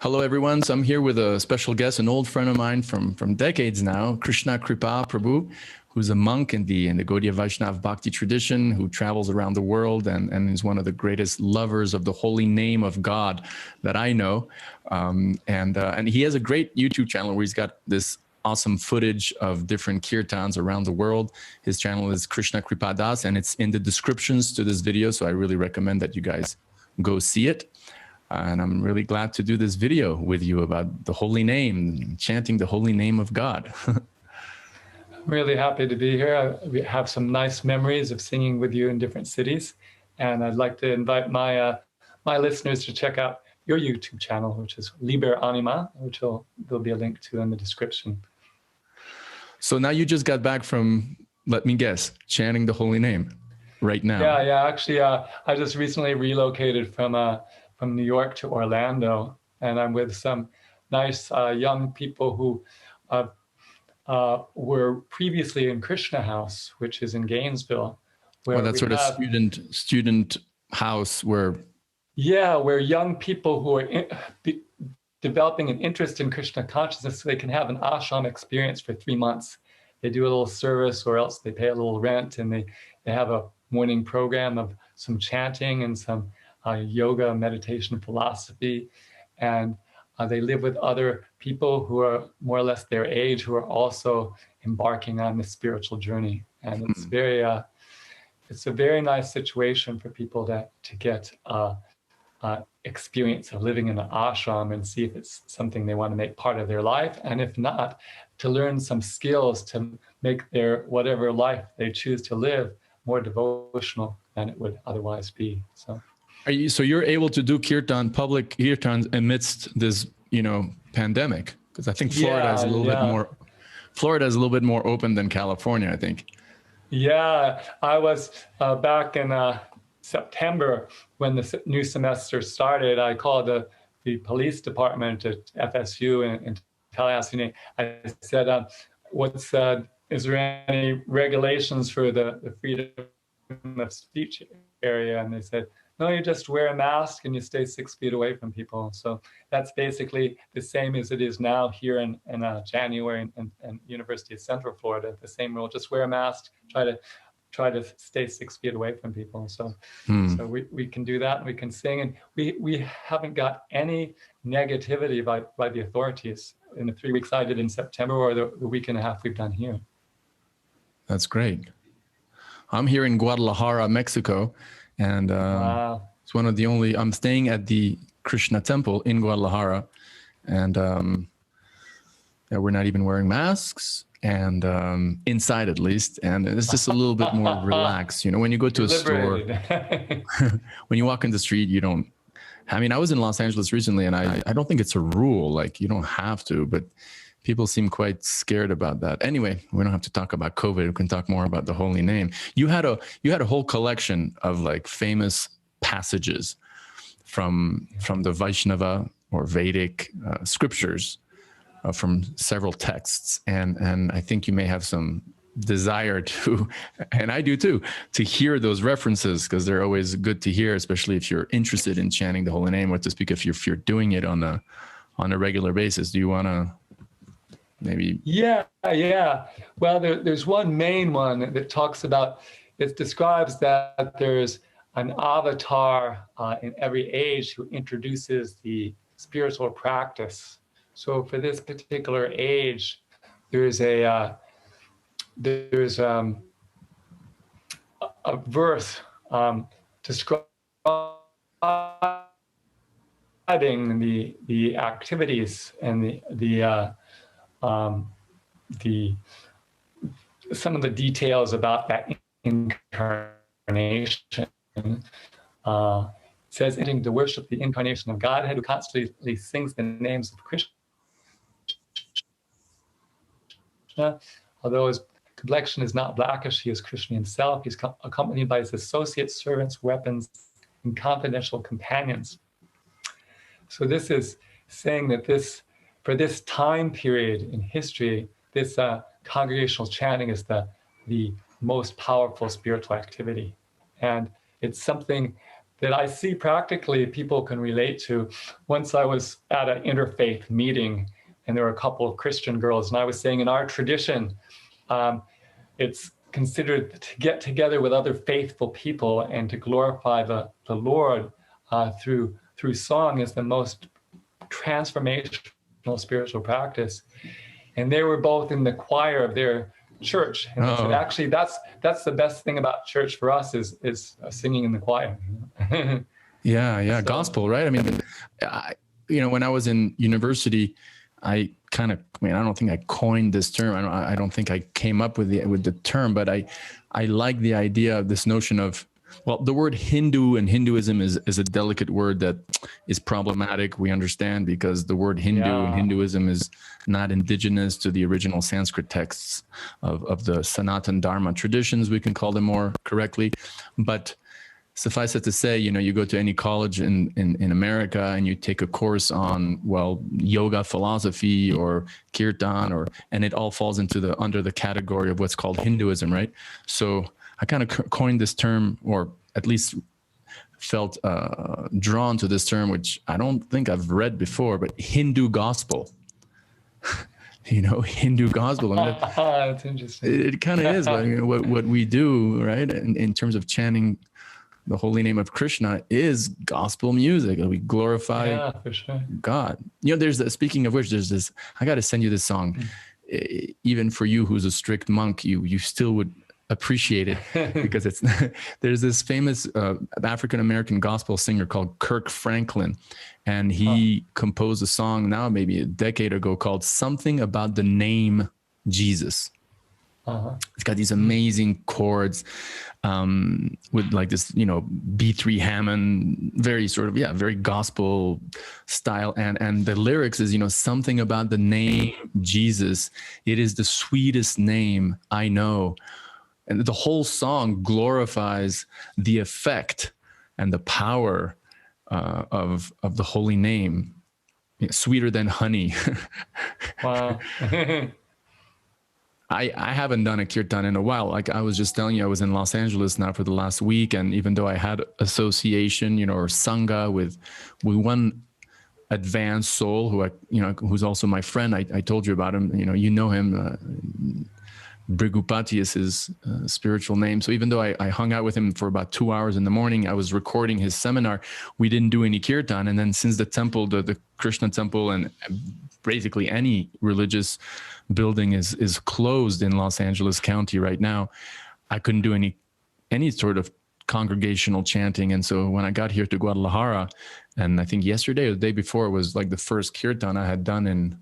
Hello, everyone. So I'm here with a special guest, an old friend of mine from decades now, Krishna Kripa Prabhu, who's a monk in the Gaudiya Vaishnav Bhakti tradition, who travels around the world and is one of the greatest lovers of the holy name of God that I know. And he has a great YouTube channel where he's got this awesome footage of different kirtans around the world. His channel is Krishna Kripa Das, and it's in the descriptions to this video. So I really recommend that you guys go see it. And I'm really glad to do this video with you about the holy name, chanting the holy name of God. I'm really happy to be here. We have some nice memories of singing with you in different cities. And I'd like to invite my listeners to check out your YouTube channel, which is Liber Anima, which there'll be a link to in the description. So now you just got back from, let me guess, chanting the holy name right now. Yeah. Actually, I just recently relocated from New York to Orlando, and I'm with some nice young people who were previously in Krishna House, which is in Gainesville. Where that sort of student house where... Yeah, where young people who are developing an interest in Krishna consciousness, so they can have an ashram experience for 3 months. They do a little service, or else they pay a little rent, and they have a morning program of some chanting and some yoga, meditation, philosophy, and they live with other people who are more or less their age, who are also embarking on this spiritual journey. And it's a very nice situation for people to get experience of living in an ashram and see if it's something they want to make part of their life, and if not, to learn some skills to make their whatever life they choose to live more devotional than it would otherwise be. So you're able to do public kirtans amidst this, pandemic? Because I think Florida is a little bit more open than California, I think. Yeah, I was back in September when the new semester started. I called the police department at FSU in Tallahassee. I said, is there any regulations for the freedom of speech area? And they said, no, you just wear a mask and you stay 6 feet away from people. So that's basically the same as it is now here in January in University of Central Florida. The same rule: just wear a mask, try to stay 6 feet away from people. So we can do that, and we can sing, and we haven't got any negativity by the authorities in the 3 weeks I did in September, or the week and a half we've done here. That's great. I'm here in Guadalajara, Mexico. And it's one of the only, I'm staying at the Krishna temple in Guadalajara, and we're not even wearing masks, and inside at least, and it's just a little bit more relaxed. When you go to a store, when you walk in the street, you don't, I was in Los Angeles recently, and I don't think it's a rule, like you don't have to, but people seem quite scared about that. Anyway, we don't have to talk about COVID. We can talk more about the holy name. You had a whole collection of like famous passages from the Vaishnava or Vedic scriptures from several texts, and I think you may have some desire to, and I do too, to hear those references, because they're always good to hear, especially if you're interested in chanting the holy name, or to speak if you're doing it on a regular basis. Do you want to? Maybe. Yeah. Well, there's one main one that talks about, it describes that there's an avatar in every age who introduces the spiritual practice. So for this particular age, there's a verse describing the activities and some of the details about that incarnation. It says, to worship the incarnation of Godhead, who constantly sings the names of Krishna. Although his complexion is not blackish, he is Krishna himself. He's accompanied by his associates, servants, weapons, and confidential companions. So this is saying that for this time period in history, this congregational chanting is the most powerful spiritual activity. And it's something that I see practically people can relate to. Once I was at an interfaith meeting, and there were a couple of Christian girls, and I was saying in our tradition, it's considered to get together with other faithful people and to glorify the Lord through song is the most transformational spiritual practice. And they were both in the choir of their church, and they said, actually, that's the best thing about church for us is singing in the choir. Yeah, so, gospel, right? I mean, when I was in university, I don't think I coined this term. I don't think I came up with the term, but I like the idea of this notion of, well, the word Hindu and Hinduism is a delicate word that is problematic. We understand because the word Hindu and Hinduism is not indigenous to the original Sanskrit texts of the Sanatan Dharma traditions, we can call them more correctly. But suffice it to say, you go to any college in America and you take a course on, well, yoga philosophy or kirtan, and it all falls under the category of what's called Hinduism, right? So I kind of coined this term, or at least felt drawn to this term, which I don't think I've read before, but Hindu gospel. Hindu gospel. I mean, that's interesting. It kind of is what we do, right? In terms of chanting the holy name of Krishna is gospel music. We glorify for sure. God. Speaking of which, there's this, I got to send you this song. Even for you, who's a strict monk, you still would appreciate it because there's this famous African-American gospel singer called Kirk Franklin. And he composed a song now, maybe a decade ago, called Something About the Name Jesus. It's got these amazing chords with like this, B3 Hammond, very sort of, very gospel style. And the lyrics is, something about the name Jesus. It is the sweetest name I know. And the whole song glorifies the effect and the power of the holy name. Sweeter than honey. Wow. I haven't done a kirtan in a while. Like I was just telling you, I was in Los Angeles now for the last week. And even though I had association, or sangha with one advanced soul who's also my friend, I told you about him, you know him, Brigupati is his spiritual name. So even though I hung out with him for about 2 hours in the morning, I was recording his seminar. We didn't do any kirtan. And then since the temple, the Krishna temple, and basically any religious building is closed in Los Angeles County right now, I couldn't do any sort of congregational chanting. And so when I got here to Guadalajara, and I think yesterday or the day before was like the first kirtan I had done in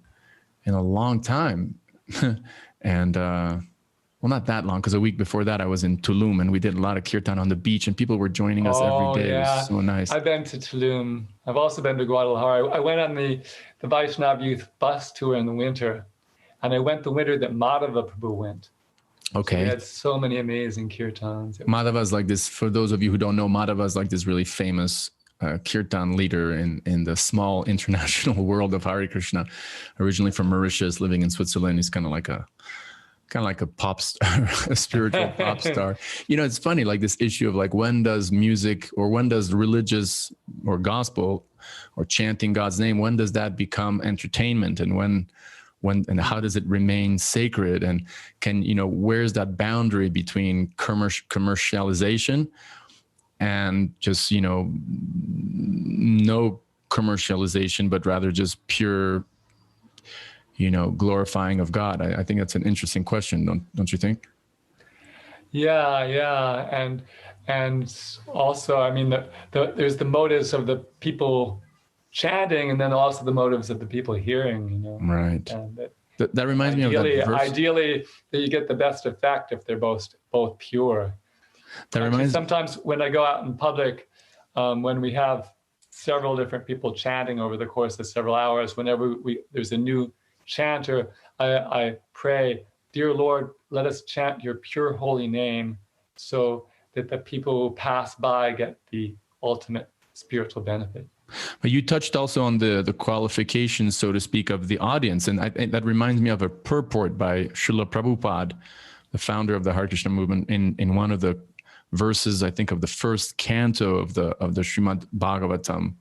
a long time. And well, not that long, because a week before that I was in Tulum and we did a lot of kirtan on the beach and people were joining us every day. Yeah. It was so nice. I've been to Tulum. I've also been to Guadalajara. I went on the Vaishnav Youth bus tour in the winter, and I went the winter that Madhava Prabhu went. Okay. So we had so many amazing kirtans. Madhava is like this, for those of you who don't know, Madhava is like this really famous kirtan leader in the small international world of Hare Krishna, originally from Mauritius, living in Switzerland. He's kind of like a pop star, a spiritual pop star. It's funny, like this issue of like, when does music, or when does religious or gospel or chanting God's name, when does that become entertainment, and when and how does it remain sacred, and can, where's that boundary between commercialization and just, no commercialization, but rather just pure, glorifying of God? I think that's an interesting question, don't you think? Yeah. And also, I mean, there's the motives of the people chanting, and then also the motives of the people hearing, Right. And that reminds me of that verse. Ideally, that you get the best effect if they're both pure. Sometimes when I go out in public, when we have several different people chanting over the course of several hours, whenever there's a new chanter, I pray, dear Lord, let us chant your pure holy name so that the people who pass by get the ultimate spiritual benefit. But you touched also on the qualifications, so to speak, of the audience. And that reminds me of a purport by Srila Prabhupada, the founder of the Hare Krishna movement, in one of the verses, I think, of the first canto of the Srimad Bhagavatam,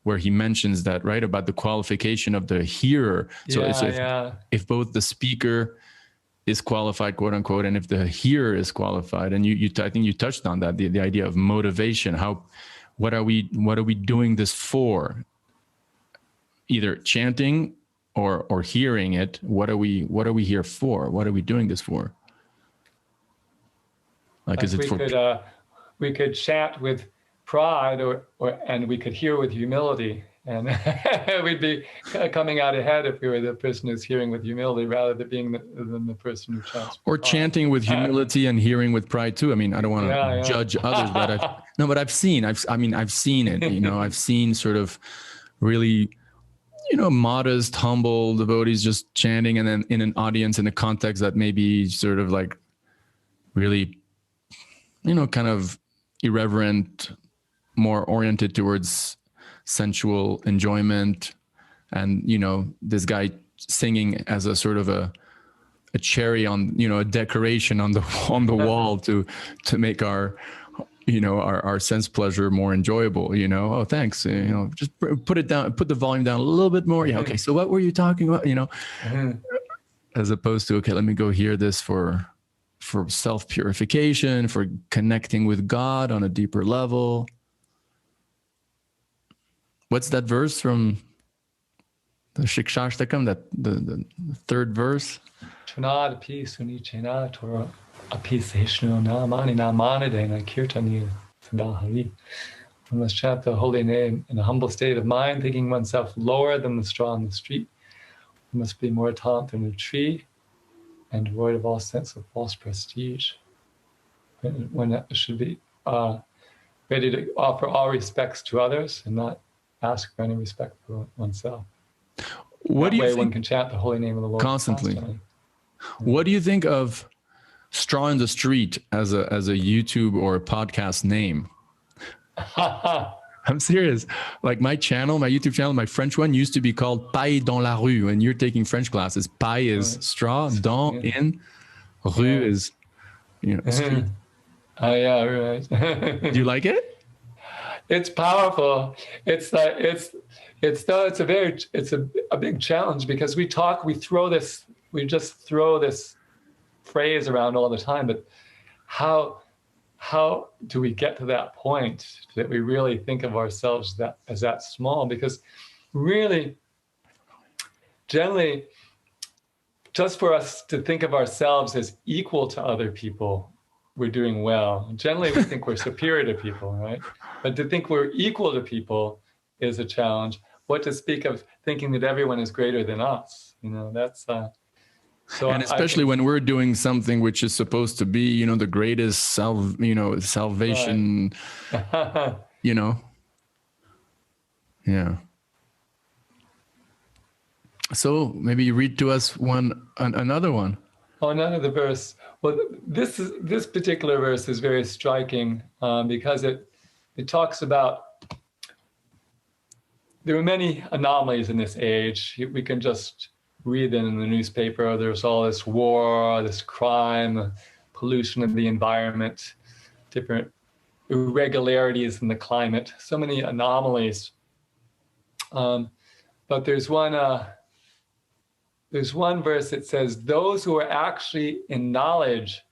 where he mentions that, right, about the qualification of the hearer. So if both the speaker is qualified, quote unquote, and if the hearer is qualified, and I think you touched on that, the idea of motivation. What are we doing this for? Either chanting or hearing it. What are we here for? What are we doing this for? Like, is it for? We could chant with pride, and we could hear with humility, and we'd be kind out ahead if we were the person who's hearing with humility rather than being the person who chants. Or chanting with humility and hearing with pride too. I mean, I don't want to judge others, but I've seen it. You know, I've seen sort of really, you know, modest, humble devotees just chanting, and then in an audience in a context that may be sort of like really, you know, kind of irreverent, more oriented towards sensual enjoyment, and, you know, this guy singing as a sort of a cherry on, you know, a decoration on the wall to make our, you know, our sense pleasure more enjoyable. You know, oh, thanks, you know, just put it down, put the volume down a little bit more. Yeah, okay, so what were you talking about? You know, as opposed to, okay, let me go hear this for self-purification, for connecting with God on a deeper level. What's that verse from the Shikshashtakam, that the third verse? One must chant the holy name in a humble state of mind, thinking oneself lower than the straw on the street. One must be more tolerant than a tree and devoid of all sense of false prestige. One should be ready to offer all respects to others and not ask for any respect for oneself. What do you think? One can chant the holy name of the Lord constantly. What do you think of Straw in the Street as a YouTube or a podcast name? I'm serious. Like my YouTube channel, my French one used to be called Paille dans la rue. When you're taking French classes, paille is straw, dans in, rue is, you know, street. Oh yeah, right. Do you like it? It's powerful. It's a big challenge because we just throw this phrase around all the time, but how do we get to that point that we really think of ourselves as that small? Because really, generally, just for us to think of ourselves as equal to other people, we're doing well. Generally, we think we're superior to people, right? But to think we're equal to people is a challenge. What to speak of thinking that everyone is greater than us? You know, that's so. And especially when we're doing something which is supposed to be, you know, the greatest salvation. Right. You know. Yeah. So maybe you read to us another one. Oh, another verse. Well, this particular verse is very striking because it talks about there are many anomalies in this age. We can just read them in the newspaper. There's all this war, this crime, pollution of the environment, different irregularities in the climate. So many anomalies. But there's one verse that says, those who are actually in knowledge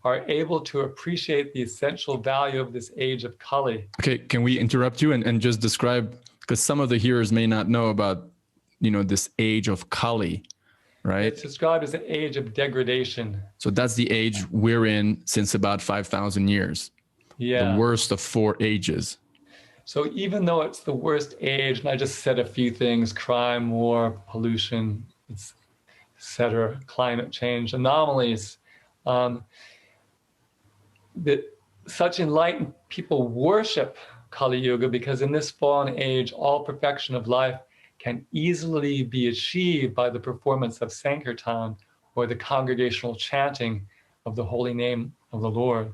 are able to appreciate the essential value of this age of Kali. Okay, can we interrupt you and just describe, because some of the hearers may not know about, you know, this age of Kali, right? It's described as an age of degradation. So that's the age we're in since about 5,000 years. Yeah. The worst of 4 ages. So even though it's the worst age, and I just said a few things, crime, war, pollution, etc., climate change, anomalies, that such enlightened people worship Kali Yuga because in this fallen age, all perfection of life can easily be achieved by the performance of Sankirtan or the congregational chanting of the holy name of the Lord.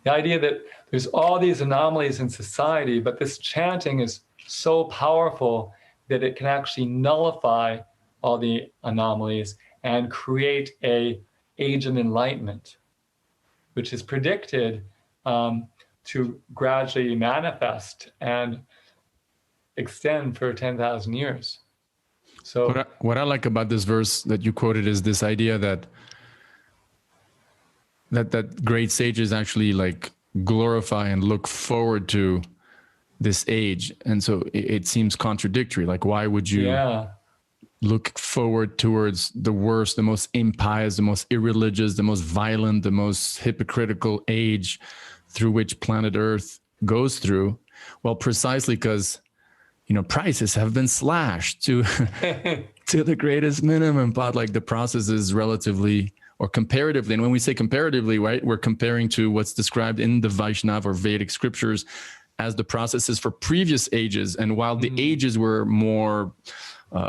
The idea that there's all these anomalies in society, but this chanting is so powerful that it can actually nullify all the anomalies and create an age of enlightenment, which is predicted to gradually manifest and extend for 10,000 years. So what I like about this verse that you quoted is this idea that great sages actually like glorify and look forward to this age. And so it seems contradictory. Like, why would you look forward towards the worst, the most impious, the most irreligious, the most violent, the most hypocritical age through which planet Earth goes through? Well, precisely because, you know, prices have been slashed to to the greatest minimum, but like the process is relatively or comparatively. And when we say comparatively, right, we're comparing to what's described in the Vaishnava or Vedic scriptures as the processes for previous ages. And while the ages were more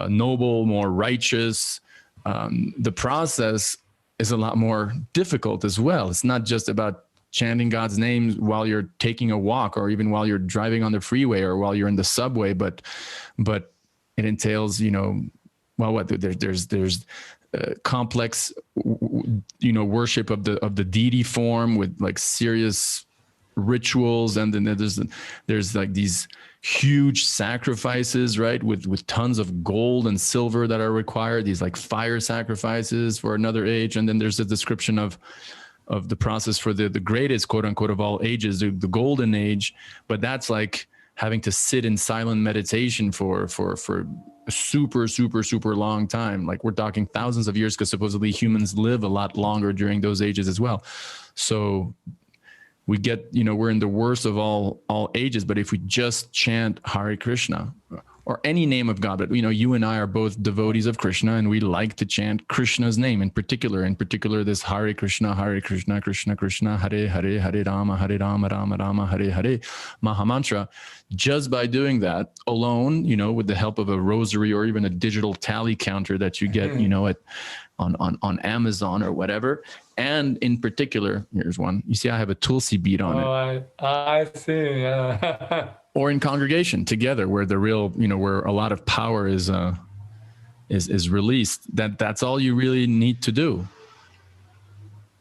noble, more righteous, the process is a lot more difficult as well. It's not just about chanting God's names while you're taking a walk or even while you're driving on the freeway or while you're in the subway, but it entails, you know, well, what there's complex, you know, worship of the deity form with like serious rituals, and then there's like these huge sacrifices, right, with tons of gold and silver that are required, these like fire sacrifices for another age. And then there's a description of the process for the greatest, quote unquote, of all ages, the golden age. But that's like having to sit in silent meditation for a super long time. Like we're talking thousands of years, because supposedly humans live a lot longer during those ages as well. So we get, you know, we're in the worst of all ages. But if we just chant Hare Krishna or any name of God, but you know, you and I are both devotees of Krishna, and we like to chant Krishna's name in particular this Hare Krishna, Krishna Krishna, Hare Hare, Hare Rama, Rama Rama, Hare Hare Mahamantra. Just by doing that alone, you know, with the help of a rosary or even a digital tally counter that you get, you know, on Amazon or whatever. And in particular, here's one. You see, I have a Tulsi bead on it. I see. Yeah. Or in congregation together, where the real, you know, where a lot of power is released. That's all you really need to do.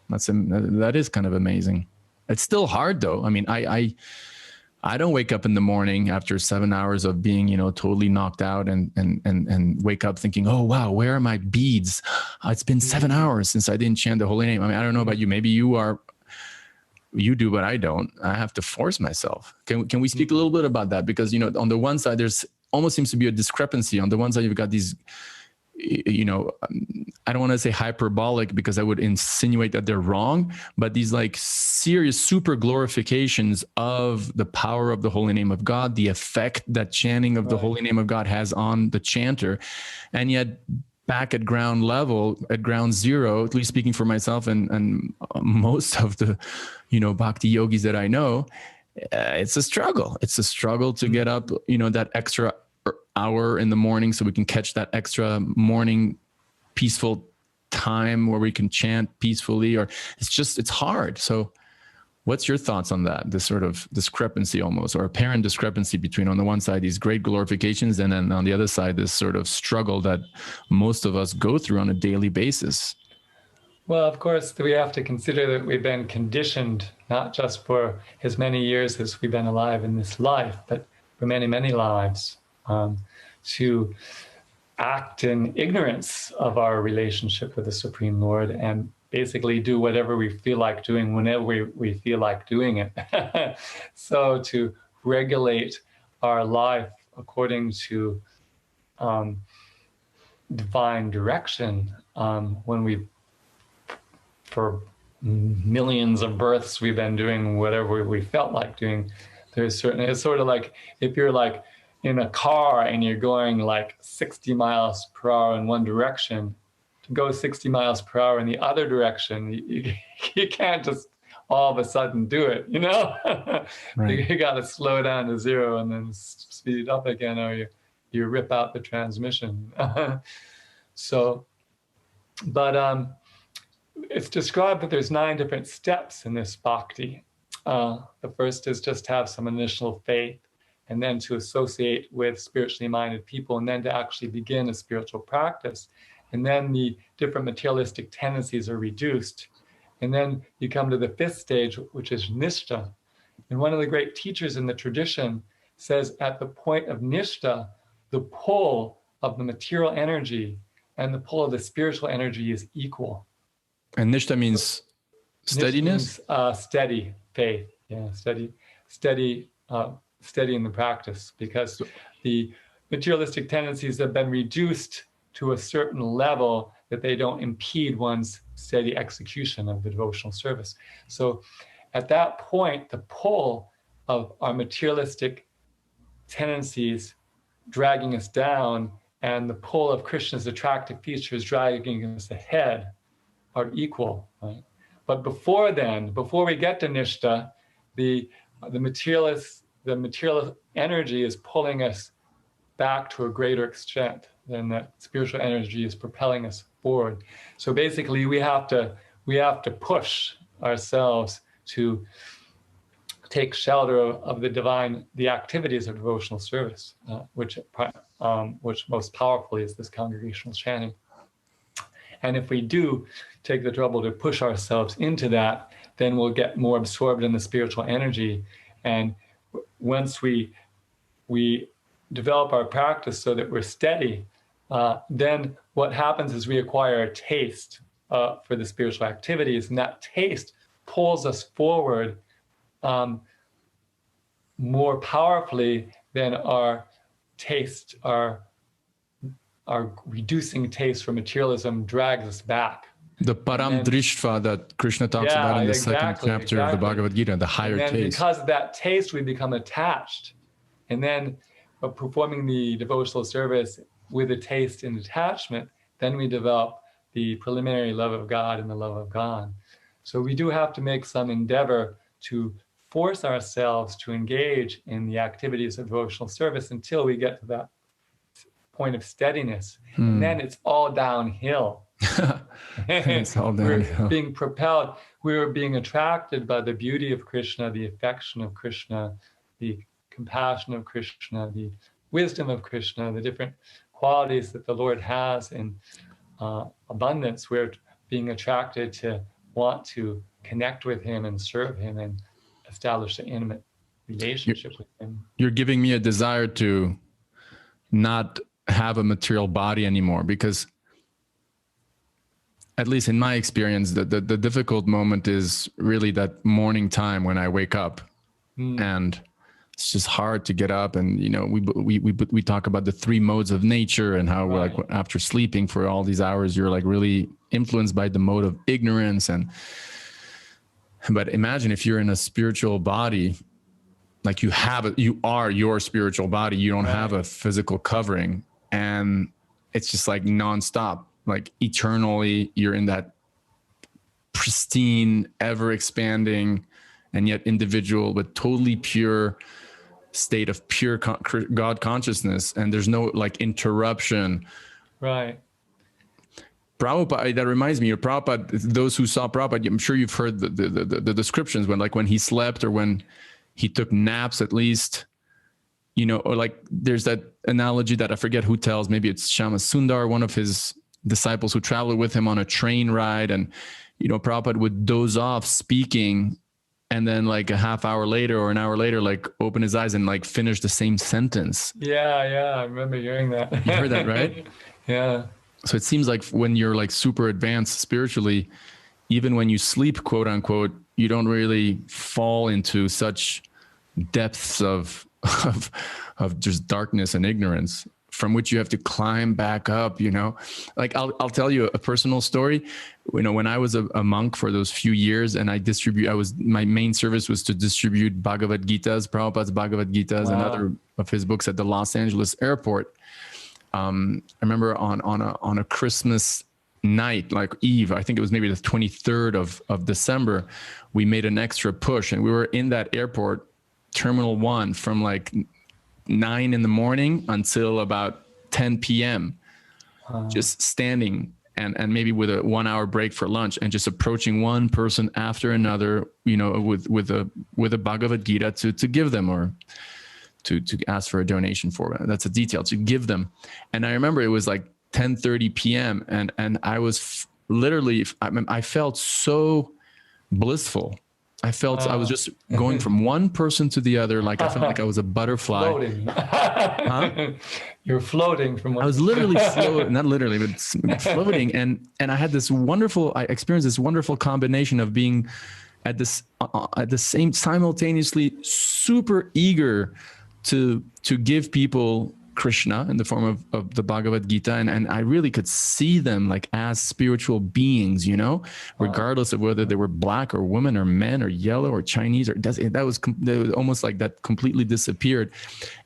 That is kind of amazing. It's still hard though. I mean, I don't wake up in the morning after 7 hours of being, you know, totally knocked out and wake up thinking, oh wow, where are my beads? It's been 7 hours since I didn't chant the holy name. I mean, I don't know about you. Maybe you do, but I don't. I have to force myself. Can we speak a little bit about that? Because, you know, on the one side, there's almost seems to be a discrepancy. On the one side, you've got these, you know, I don't want to say hyperbolic because I would insinuate that they're wrong, but these like serious super glorifications of the power of the holy name of God, the effect that chanting of the holy name of God has on the chanter. And yet back at ground level, at ground zero, at least speaking for myself and most of the, you know, bhakti yogis that I know, it's a struggle. It's a struggle to get up, you know, that extra hour in the morning so we can catch that extra morning peaceful time where we can chant peacefully, or it's hard. So what's your thoughts on that? This sort of discrepancy almost, or apparent discrepancy between, on the one side, these great glorifications, and then on the other side, this sort of struggle that most of us go through on a daily basis? Well, of course, we have to consider that we've been conditioned, not just for as many years as we've been alive in this life, but for many, many lives, to act in ignorance of our relationship with the Supreme Lord and basically do whatever we feel like doing whenever we feel like doing it. So to regulate our life according to divine direction, when we, for millions of births, we've been doing whatever we felt like doing. It's sort of like if you're like in a car and you're going like 60 miles per hour in one direction, to go 60 miles per hour in the other direction, you can't just all of a sudden do it, you know? Right. You got to slow down to zero and then speed up again, or you rip out the transmission. But it's described that there's 9 different steps in this bhakti. The first is just to have some initial faith, and then to associate with spiritually minded people, and then to actually begin a spiritual practice. And then the different materialistic tendencies are reduced. And then you come to the fifth stage, which is nishta. And one of the great teachers in the tradition says at the point of nishta, the pull of the material energy and the pull of the spiritual energy is equal. And nishta means steadiness? Nishta means steady faith. Yeah, steady in the practice, because the materialistic tendencies have been reduced to a certain level that they don't impede one's steady execution of the devotional service. So at that point, the pull of our materialistic tendencies dragging us down and the pull of Krishna's attractive features dragging us ahead are equal, right? But before then, before we get to nishta, the material energy is pulling us back to a greater extent than that spiritual energy is propelling us forward. So basically, we have to push ourselves to take shelter of the divine, the activities of devotional service, which most powerfully is this congregational chanting. And if we do take the trouble to push ourselves into that, then we'll get more absorbed in the spiritual energy. And once we develop our practice so that we're steady, then what happens is we acquire a taste for the spiritual activities, and that taste pulls us forward more powerfully than our reducing taste for materialism drags us back. The param drishva that Krishna talks about in the second chapter of the Bhagavad Gita, the higher taste. Because of that taste, we become attached. And then performing the devotional service with a taste and attachment, then we develop the preliminary love of God and the love of God. So we do have to make some endeavor to force ourselves to engage in the activities of devotional service until we get to that point of steadiness. And then it's all downhill. It's all downhill. We're being propelled. We're being attracted by the beauty of Krishna, the affection of Krishna, the compassion of Krishna, the wisdom of Krishna, the different qualities that the Lord has in abundance. We're being attracted to want to connect with him and serve him and establish an intimate relationship with him. You're giving me a desire to not have a material body anymore, because at least in my experience, the difficult moment is really that morning time when I wake up, and it's just hard to get up. And we talk about the three modes of nature and how like after sleeping for all these hours, you're like really influenced by the mode of ignorance. But imagine if you're in a spiritual body, like you are your spiritual body. You don't have a physical covering, and it's just like nonstop. Like eternally, you're in that pristine, ever expanding, and yet individual, but totally pure state of pure God consciousness. And there's no like interruption. Right. Prabhupada, that reminds me of Prabhupada, those who saw Prabhupada, I'm sure you've heard the descriptions when he slept or when he took naps at least, or like there's that analogy that I forget who tells, maybe it's Shama Sundar, one of his disciples who traveled with him on a train ride, and Prabhupada would doze off speaking, and then like a half hour later or an hour later, like open his eyes and like finish the same sentence. Yeah, I remember hearing that. You heard that, right? Yeah. So it seems like when you're like super advanced spiritually, even when you sleep, quote unquote, you don't really fall into such depths of just darkness and ignorance from which you have to climb back up, Like I'll tell you a personal story. When I was a monk for those few years, and my main service was to distribute Bhagavad Gitas, Prabhupada's Bhagavad Gitas, and other of his books at the Los Angeles airport. I remember on a Christmas night, like Eve, I think it was maybe the 23rd of December, we made an extra push, and we were in that airport, Terminal 1, from like 9 in the morning until about 10 p.m. Just standing and maybe with a 1 hour break for lunch, and just approaching one person after another, with a Bhagavad Gita to give them, or to ask for a donation for. That's a detail, to give them. And I remember it was like 10:30 p.m. and I was literally, I felt so blissful. I felt I was just going from one person to the other. Like I felt like I was a butterfly. Floating. Huh? You're floating from one. I was literally floating, not literally, but floating. And I had this wonderful, I experienced this wonderful combination of being at the same, simultaneously super eager to give people Krishna in the form of the Bhagavad Gita, and I really could see them like as spiritual beings, you know, regardless of whether they were black or women or men or yellow or Chinese, or that was almost like that completely disappeared.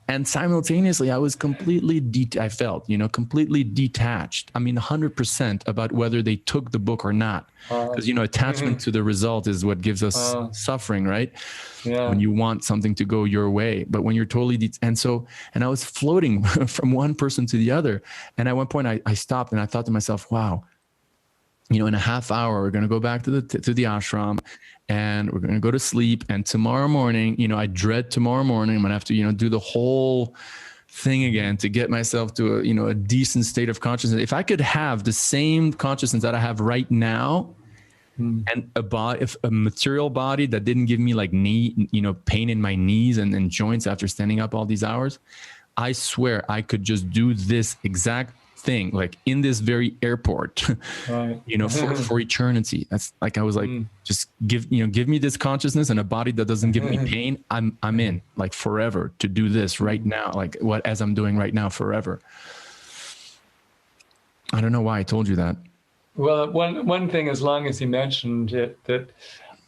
And simultaneously, I was completely, I felt, you know, completely detached. I mean, 100% about whether they took the book or not. Because, you know, attachment to the result is what gives us suffering, right? Yeah. When you want something to go your way. But when you're totally, and I was floating from one person to the other. And at one point I stopped and I thought to myself, wow, you know, in a half hour, we're going to go back to the ashram and we're going to go to sleep. And tomorrow morning, you know, I dread tomorrow morning. I'm going to have to, you know, do the whole thing again to get myself to a, you know, a decent state of consciousness. If I could have the same consciousness that I have right now, and a material body that didn't give me like pain in my knees and joints after standing up all these hours, I swear I could just do this exact thing, like in this very airport, you know, for eternity. That's like, I was like, just give me this consciousness and a body that doesn't give me pain. I'm in like forever to do this right now, like as I'm doing right now forever. I don't know why I told you that. Well, one thing, as long as you mentioned it, that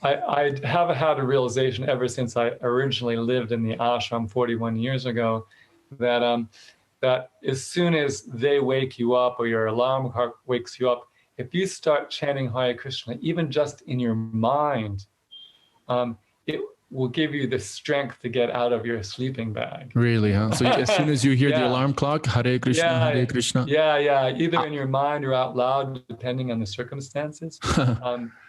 I have had a realization ever since I originally lived in the ashram 41 years ago, that that as soon as they wake you up or your alarm clock wakes you up, if you start chanting Hare Krishna, even just in your mind, it will give you the strength to get out of your sleeping bag. Really, huh? So as soon as you hear the alarm clock, Hare Krishna, Hare Krishna. Yeah. Either in your mind or out loud, depending on the circumstances,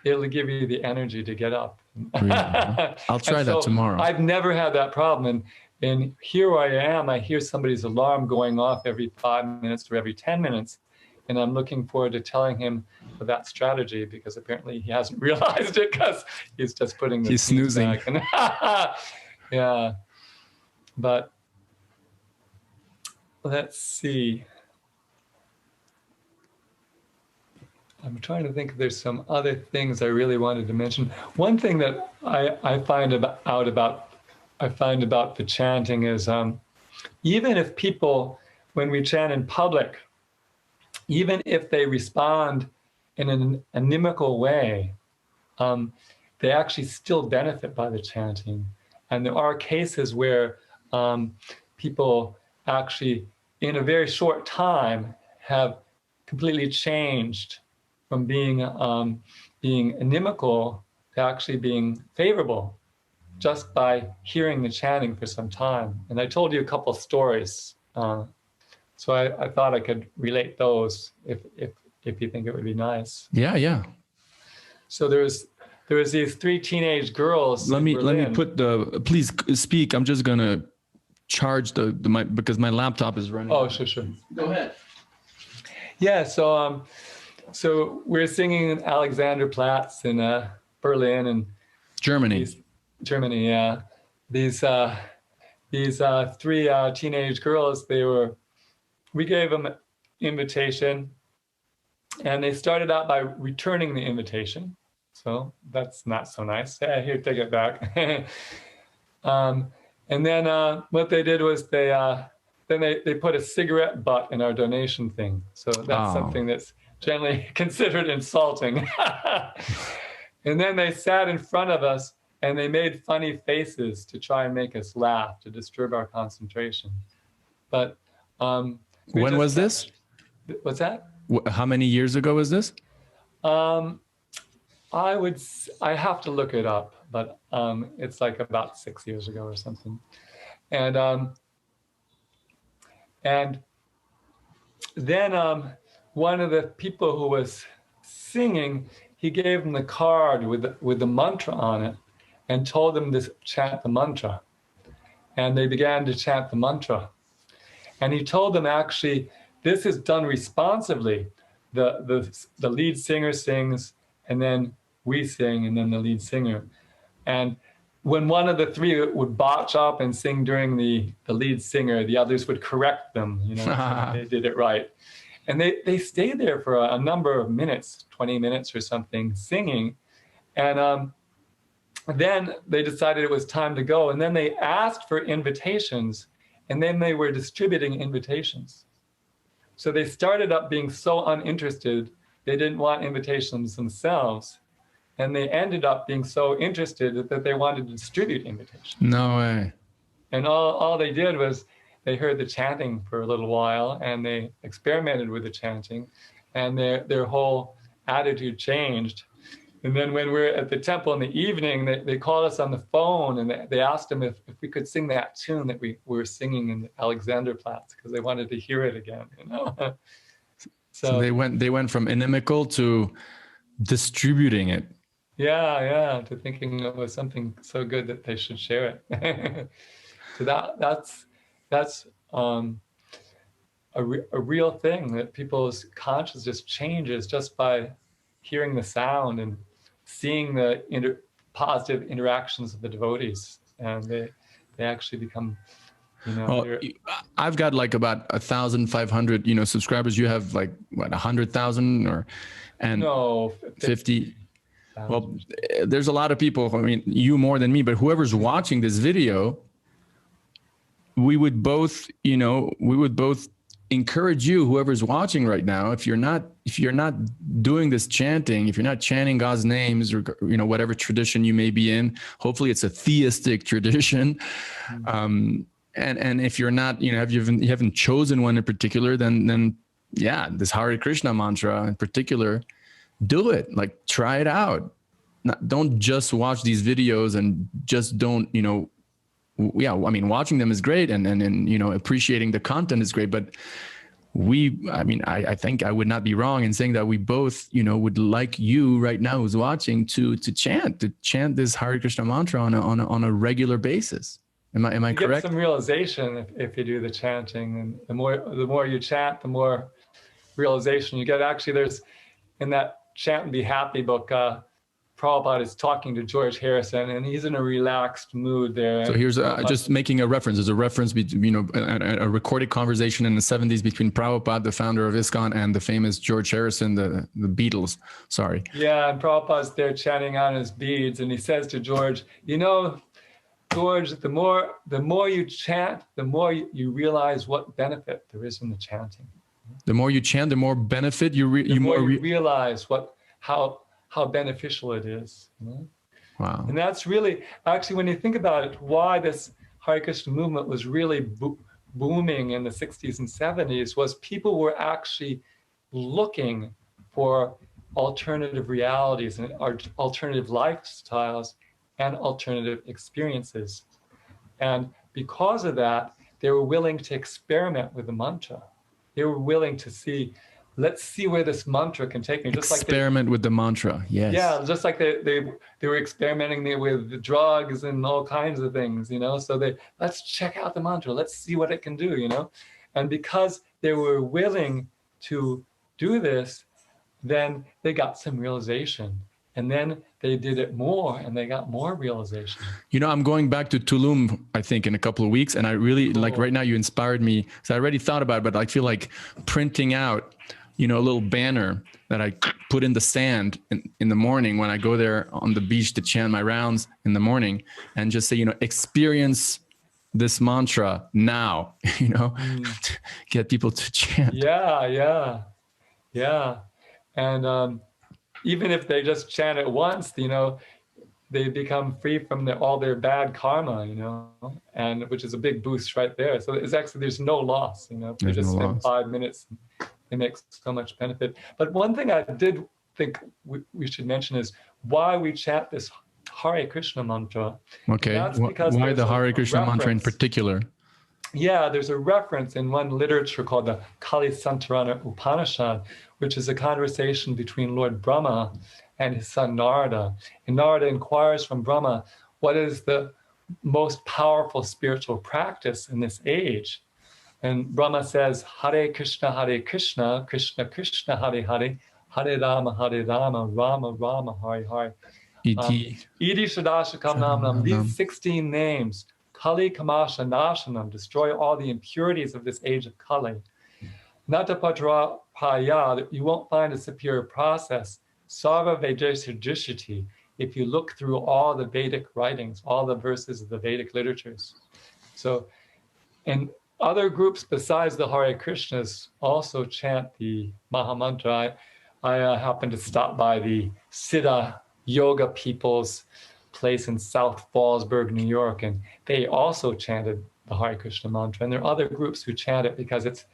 it'll give you the energy to get up. Really, huh? I'll try that tomorrow. I've never had that problem. And here I am, I hear somebody's alarm going off every 5 minutes or every 10 minutes. And I'm looking forward to telling him that strategy, because apparently he hasn't realized it, because he's just putting the snoozing back. And yeah. But let's see. I'm trying to think if there's some other things I really wanted to mention. One thing that I find about the chanting is even if people, when we chant in public, even if they respond in an inimical way, they actually still benefit by the chanting. And there are cases where people actually, in a very short time, have completely changed from being inimical to actually being favorable, just by hearing the chanting for some time. And I told you a couple of stories. So I thought I could relate those if you think it would be nice. Yeah. So there was these 3 teenage girls. Let me put please speak. I'm just gonna charge the mic because my laptop is running. Oh, sure. Go ahead. Yeah. So we're singing in Alexanderplatz in Berlin and Germany. Germany, yeah. These 3 teenage girls, we gave them an invitation, and they started out by returning the invitation. So that's not so nice. Yeah, here, take it back. And then what they did was they put a cigarette butt in our donation thing. So that's something that's generally considered insulting. And then they sat in front of us and they made funny faces to try and make us laugh, to disturb our concentration. But when was this? What's that? How many years ago was this? I have to look it up, but it's like about 6 years ago or something. And then one of the people who was singing, he gave them the card with the mantra on it and told them to chant the mantra. And they began to chant the mantra. And he told them, actually, this is done responsively. The lead singer sings, and then we sing, and then the lead singer. And when one of the three would botch up and sing during the lead singer, the others would correct them, so they did it right. And they stayed there for a number of minutes, 20 minutes or something, singing. And then they decided it was time to go. And then they asked for invitations, and then they were distributing invitations. So they started up being so uninterested, they didn't want invitations themselves. And they ended up being so interested that they wanted to distribute invitations. No way. And all they did was they heard the chanting for a little while, and they experimented with the chanting, and their whole attitude changed. And then when we're at the temple in the evening, they called us on the phone, and they asked them if we could sing that tune that we were singing in Alexanderplatz, because they wanted to hear it again. So they went from inimical to distributing it. Yeah, to thinking it was something so good that they should share it. So that's a real thing, that people's consciousness changes just by hearing the sound and seeing the positive interactions of the devotees, and they actually become, well, I've got like about 1,500 subscribers. You have like what, 100,000 no, 50. Well, there's a lot of people. I mean, you more than me, but whoever's watching this video, we would both encourage you, whoever's watching right now, if you're not doing this chanting, if you're not chanting God's names, or whatever tradition you may be in, hopefully it's a theistic tradition. And if you're not, you haven't chosen one in particular, then yeah, this Hare Krishna mantra in particular, do it. Like, try it out. Don't just watch these videos and just don't, I mean, watching them is great, and appreciating the content is great, but I think I would not be wrong in saying that we both, would like you right now who's watching to chant this Hare Krishna mantra on a regular basis. Am I correct? You get some realization if you do the chanting, and the more you chant, the more realization you get. Actually, there's in that Chant and Be Happy book, Prabhupada is talking to George Harrison, and he's in a relaxed mood there. So here's just making a reference. There's a reference between, a recorded conversation in the 70s between Prabhupada, the founder of ISKCON, and the famous George Harrison, the Beatles. Sorry. Yeah, and Prabhupada's there chanting on his beads, and he says to George, George, the more you chant, the more you realize what benefit there is in the chanting. The more you chant, the more benefit you realize how beneficial it is. Wow. And that's really, actually, when you think about it, why this Hare Krishna movement was really booming in the 60s and 70s was people were actually looking for alternative realities and alternative lifestyles and alternative experiences. And because of that, they were willing to experiment with the mantra. They were willing to see, let's see where this mantra can take me. Just experiment with the mantra, yes. Yeah, just like they were experimenting with the drugs and all kinds of things, So let's check out the mantra. Let's see what it can do, And because they were willing to do this, then they got some realization. And then they did it more, and they got more realization. I'm going back to Tulum, I think, in a couple of weeks. And I really, like right now, you inspired me. So I already thought about it, but I feel like printing out, a little banner that I put in the sand in the morning when I go there on the beach to chant my rounds in the morning, and just say, experience this mantra now, get people to chant. Yeah. And even if they just chant it once, they become free from all their bad karma, and which is a big boost right there. So there's no loss, They just spend 5 minutes, it makes so much benefit. But one thing I did think we should mention is why we chant this Hare Krishna mantra. Okay, why the Hare Krishna mantra in particular? Yeah, there's a reference in one literature called the Kali Santarana Upanishad, which is a conversation between Lord Brahma and his son Narada. And Narada inquires from Brahma, what is the most powerful spiritual practice in this age? And Brahma says, Hare Krishna, Krishna Krishna, Hare Hare, Hare Rama, Rama Rama, Hare Hare. Iti Idi Shadashakam Nam Nam. These 16 names, Kali Kamasha Nashanam, destroy all the impurities of this age of Kali. Natapatra Paya, you won't find a superior process. Sarva Vedeshiti, if you look through all the Vedic writings, all the verses of the Vedic literatures. So, and other groups besides the Hare Krishnas also chant the Mahamantra. I happened to stop by the Siddha Yoga people's place in South Fallsburg, New York, and they also chanted the Hare Krishna mantra. And there are other groups who chant it because it's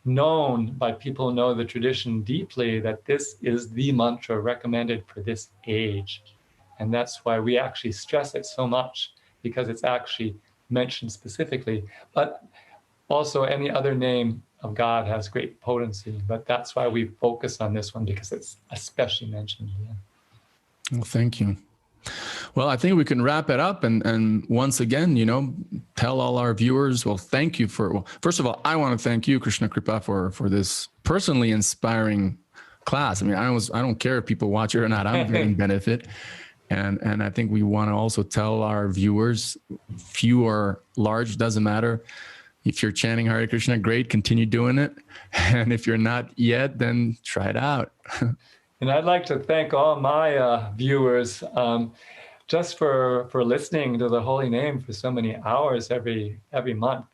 known by people who know the tradition deeply that this is the mantra recommended for this age. And that's why we actually stress it so much, because it's actually mentioned specifically. But also any other name of God has great potency, but that's why we focus on this one, because it's especially mentioned. Yeah. Well, thank you. Well, I think we can wrap it up. And once again, tell all our viewers, well, thank you first of all, I want to thank you, Krishna Kripa, for this personally inspiring class. I mean, I don't care if people watch it or not, I'm getting benefit. And I think we want to also tell our viewers, few or large, doesn't matter. If you're chanting Hare Krishna, great, continue doing it. And if you're not yet, then try it out. And I'd like to thank all my viewers just for listening to the holy name for so many hours every month,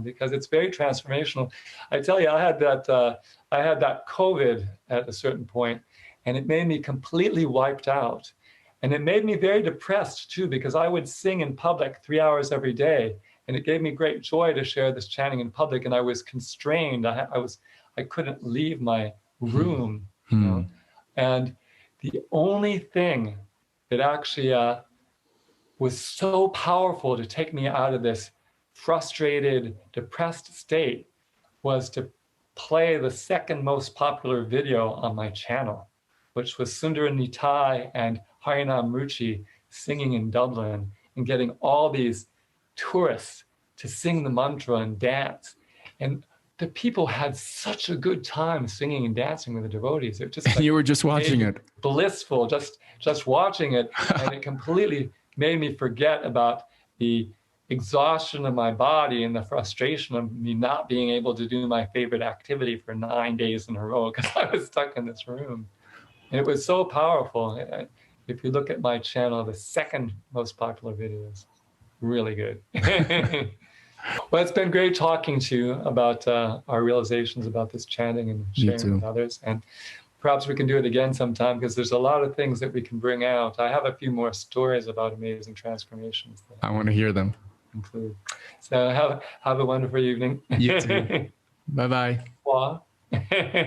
because it's very transformational. I tell you, I had that COVID at a certain point, and it made me completely wiped out. And it made me very depressed too, because I would sing in public 3 hours every day. And it gave me great joy to share this chanting in public. And I was constrained. I couldn't leave my room, And the only thing that actually was so powerful to take me out of this frustrated, depressed state was to play the second most popular video on my channel, which was Sundara Nitai and Harinam Ruchi singing in Dublin and getting all these tourists to sing the mantra and dance. And the people had such a good time singing and dancing with the devotees. It just you were just watching it. Blissful, just watching it. And it completely made me forget about the exhaustion of my body and the frustration of me not being able to do my favorite activity for 9 days in a row because I was stuck in this room. And it was so powerful. If you look at my channel, the second most popular videos, really good. Well, it's been great talking to you about our realizations about this chanting and sharing with others. And perhaps we can do it again sometime, because there's a lot of things that we can bring out. I have a few more stories about amazing transformations that I want to hear them. Include. So have a wonderful evening. You too. Bye-bye. Bye.